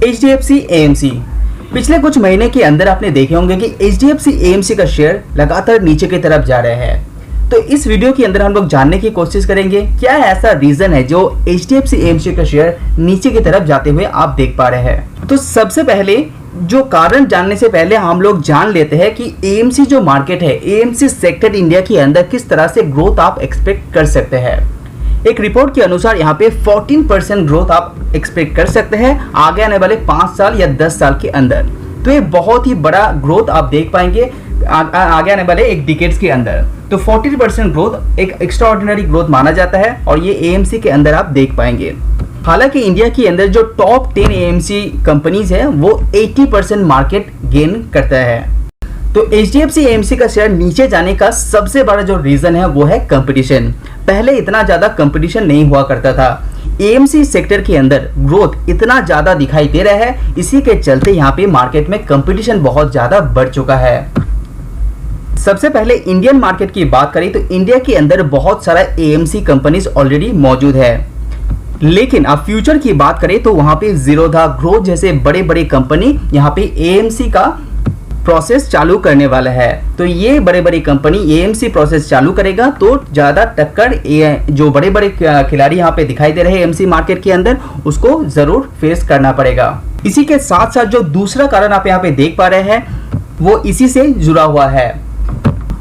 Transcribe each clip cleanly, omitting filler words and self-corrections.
HDFC AMC। पिछले कुछ महीने के अंदर आपने देखे होंगे कि HDFC AMC का शेयर लगातार नीचे की तरफ जा रहा है। तो इस वीडियो के अंदर हम लोग जानने की कोशिश करेंगे क्या ऐसा रीजन है जो HDFC AMC का शेयर नीचे की तरफ जाते हुए आप देख पा रहे हैं। तो सबसे पहले जो कारण जानने से पहले हम लोग जान लेते हैं कि AMC जो मार्केट है, AMC सेक्टर इंडिया के अंदर किस तरह से ग्रोथ आप एक्सपेक्ट कर सकते हैं। एक रिपोर्ट के अनुसार यहाँ पे 14% ग्रोथ आप एक्सपेक्ट कर सकते हैं आगे आने वाले 5 साल या 10 साल के अंदर। तो ये बहुत ही बड़ा ग्रोथ आप देख पाएंगे आगे आने वाले एक डिकेड्स के अंदर। तो 14% ग्रोथ एक एक्स्ट्राऑर्डिनरी ग्रोथ माना जाता है और ये AMC के अंदर आप देख पाएंगे। हालांकि इंडिया के अंदर जो टॉप 10 AMC कंपनीज है वो 80% मार्केट गेन करता है। तो HDFC AMC का शेयर नीचे जाने का सबसे बड़ा जो रीजन है वो है कंपटीशन। पहले इतना ज्यादा कंपटीशन नहीं हुआ करता था। AMC सेक्टर के अंदर ग्रोथ इतना ज्यादा दिखाई दे रहा है, इसी के चलते यहाँ पे मार्केट में कंपटीशन बहुत ज्यादा बढ़ चुका है। सबसे पहले इंडियन मार्केट की बात करें तो इंडिया के अंदर बहुत सारा AMC कंपनीज ऑलरेडी मौजूद है, लेकिन अब फ्यूचर की बात करें तो वहां पे जीरोधा, ग्रोथ जैसे बड़े बड़े कंपनी यहाँ पे AMC का प्रोसेस चालू करने वाला है। तो ये बड़े बड़े कंपनी AMC प्रोसेस चालू करेगा तो ज्यादा टक्कर जो बड़े बड़े खिलाड़ी यहाँ पे दिखाई दे रहे हैं AMC मार्केट के अंदर, उसको जरूर फेस करना पड़ेगा। इसी के साथ साथ जो दूसरा कारण आप यहाँ पे देख पा रहे हैं वो इसी से जुड़ा हुआ है।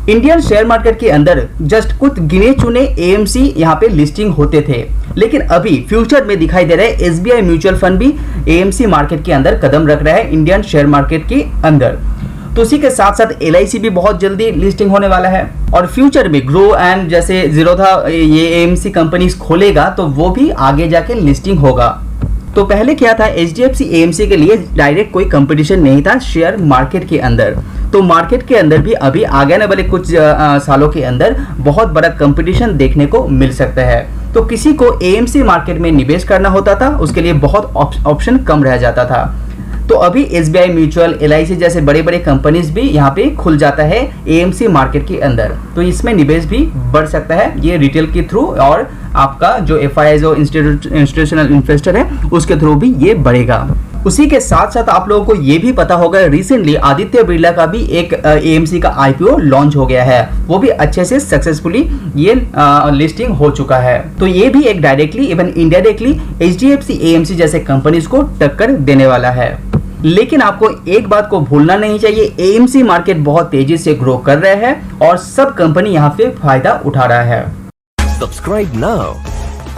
इंडियन शेयर मार्केट के अंदर जस्ट कुछ गिने चुने AMC यहाँ पे लिस्टिंग होते थे, लेकिन अभी फ्यूचर में दिखाई दे रहा है SBI म्यूचुअल फंड भी AMC मार्केट के अंदर कदम रख रहा है इंडियन शेयर मार्केट के अंदर। तो उसी के साथ साथ LIC भी बहुत जल्दी लिस्टिंग होने वाला है और फ्यूचर में ग्रो एंड जैसे जीरोधा ये AMC कंपनीज खोलेगा तो वो भी आगे जाके लिस्टिंग होगा। तो पहले क्या था, HDFC AMC के लिए डायरेक्ट कोई कंपटीशन नहीं था शेयर मार्केट के अंदर। तो मार्केट के अंदर भी अभी आगे आने वाले कुछ सालों के अंदर बहुत बड़ा कंपटीशन देखने को मिल सकता है। तो किसी को AMC मार्केट में निवेश करना होता था, उसके लिए बहुत ऑप्शन कम रह जाता था। तो अभी SBI म्यूचुअल, LIC जैसे बड़े बड़े कंपनीज भी यहाँ पे खुल जाता है AMC मार्केट के अंदर, तो इसमें निवेश भी बढ़ सकता है ये रिटेल के थ्रू, और आपका जो FII जो इंस्टीट्यूशनल इन्वेस्टर है उसके थ्रू भी ये बढ़ेगा। उसी के साथ साथ आप लोगों को ये भी पता होगा रिसेंटली आदित्य बिरला का भी एक AMC का IPO लॉन्च हो गया है, वो भी अच्छे से सक्सेसफुली ये लिस्टिंग हो चुका है। तो ये भी एक directly even indirectly HDFC AMC जैसे कंपनीज को टक्कर देने वाला है। लेकिन आपको एक बात को भूलना नहीं चाहिए, AMC मार्केट बहुत तेजी से ग्रो कर रहा है और सब कंपनी यहाँ पे फायदा उठा रहा है। Subscribe now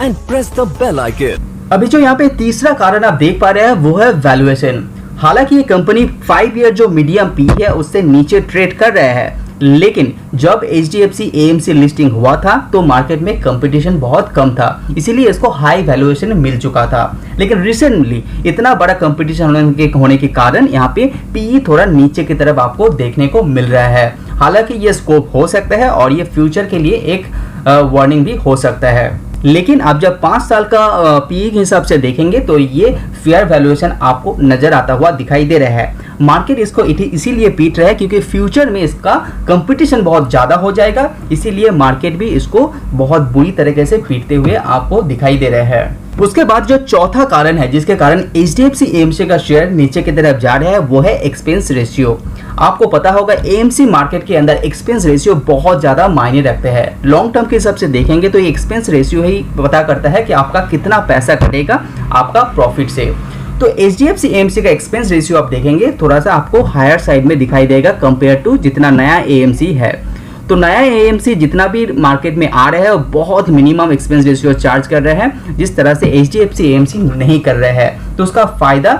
and press the bell icon. अभी जो यहाँ पे तीसरा कारण आप देख पा रहे हैं वो है वैल्यूएशन। हालांकि ये कंपनी 5 ईयर जो मीडियम पी है उससे नीचे ट्रेड कर रहा है, लेकिन जब HDFC AMC लिस्टिंग हुआ था तो मार्केट में कंपटीशन बहुत कम था, इसीलिए इसको हाई वैल्यूएशन मिल चुका था। लेकिन रिसेंटली इतना बड़ा कंपटीशन होने के कारण यहाँ पे PE थोड़ा नीचे की तरफ आपको देखने को मिल रहा है। हालांकि ये स्कोप हो सकता है और ये फ्यूचर के लिए एक वार्निंग भी हो सकता है, लेकिन आप जब 5 साल का PE के हिसाब से देखेंगे तो ये फेयर वैल्यूएशन आपको नजर आता हुआ दिखाई दे रहा है। मार्केट इसको इसीलिए पीट रहा है क्योंकि फ्यूचर में इसका कंपटीशन बहुत ज़्यादा हो जाएगा, इसीलिए मार्केट भी इसको बहुत बुरी तरीके से पीटते हुए आपको दिखाई दे रहा है। उसके बाद जो चौथा कारण है जिसके कारण HDFC AMC का शेयर नीचे की तरफ जा रहा है वो है एक्सपेंस रेशियो। आपको पता होगा AMC मार्केट के अंदर एक्सपेंस रेशियो बहुत ज़्यादा मायने रखते हैं। लॉन्ग टर्म के हिसाब से देखेंगे तो ये एक्सपेंस रेशियो ही पता करता है कि आपका कितना पैसा कटेगा आपका प्रॉफिट से। तो HDFC AMC का एक्सपेंस रेशियो आप देखेंगे थोड़ा सा आपको हायर साइड में दिखाई देगा कंपेयर टू जितना नया AMC है। तो नया AMC जितना भी मार्केट में आ रहा है वो बहुत मिनिमम एक्सपेंस रेशियो चार्ज कर रहे हैं, जिस तरह से HDFC AMC नहीं कर रहा है, तो उसका फायदा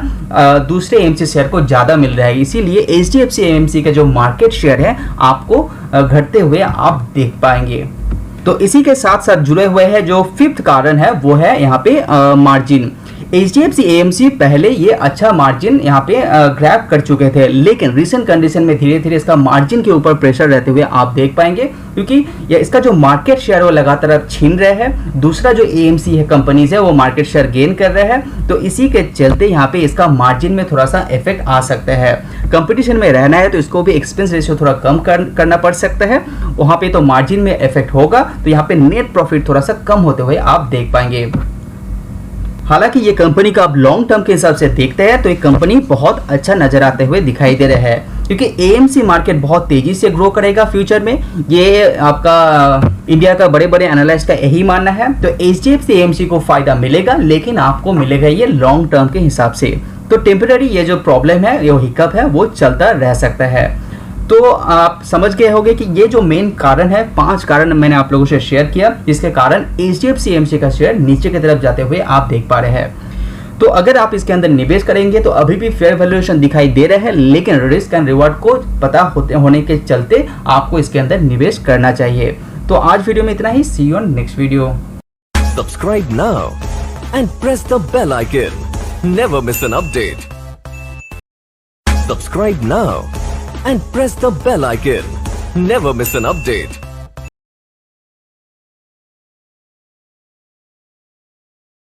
दूसरे AMC शेयर को ज़्यादा मिल रहा है। इसीलिए HDFC AMC का जो मार्केट शेयर है आपको घटते हुए आप देख पाएंगे। तो इसी के साथ साथ जुड़े हुए हैं जो फिफ्थ कारण है वो है यहाँ पे मार्जिन। HDFC AMC पहले ये अच्छा मार्जिन यहाँ पे ग्रैब कर चुके थे, लेकिन रिसेंट कंडीशन में धीरे धीरे इसका मार्जिन के ऊपर प्रेशर रहते हुए आप देख पाएंगे, क्योंकि ये इसका जो मार्केट शेयर वो लगातार छीन रहे हैं। दूसरा जो AMC है कंपनीज है वो मार्केट शेयर गेन कर रहे हैं, तो इसी के चलते यहाँ पे इसका मार्जिन में थोड़ा सा इफेक्ट आ सकता है। कंपटीशन में रहना है तो इसको भी एक्सपेंस रेशियो थोड़ा कम करना पड़ सकता है, वहाँ पे तो मार्जिन में इफेक्ट होगा, तो यहाँ पे नेट प्रॉफिट थोड़ा सा कम होते हुए आप देख पाएंगे। हालांकि ये कंपनी का आप लॉन्ग टर्म के हिसाब से देखते हैं तो ये कंपनी बहुत अच्छा नजर आते हुए दिखाई दे रहा है, क्योंकि एएमसी मार्केट बहुत तेजी से ग्रो करेगा फ्यूचर में। ये आपका इंडिया का बड़े बड़े एनालिस्ट का यही मानना है। तो एचडीएफसी एएमसी को फायदा मिलेगा, लेकिन आपको मिलेगा ये लॉन्ग टर्म के हिसाब से। तो टेम्पररी ये जो प्रॉब्लम है, ये हिकअप है, वो चलता रह सकता है। तो आप समझ गए होंगे कि ये जो मेन कारण है, 5 कारण मैंने आप लोगों से शेयर किया, जिसके कारण एचडीएफसी एएमसी का शेयर नीचे की तरफ जाते हुए आप देख पा रहे हैं। तो अगर आप इसके अंदर निवेश करेंगे तो अभी भी फेयर वैल्यूएशन दिखाई दे रहा है, लेकिन रिस्क एंड रिवॉर्ड को पता होने के चलते आपको इसके अंदर निवेश करना चाहिए। तो आज वीडियो में इतना ही। See you on next video. Subscribe now and press the bell icon. Never miss an update. Subscribe now and press the bell icon. Never miss an update.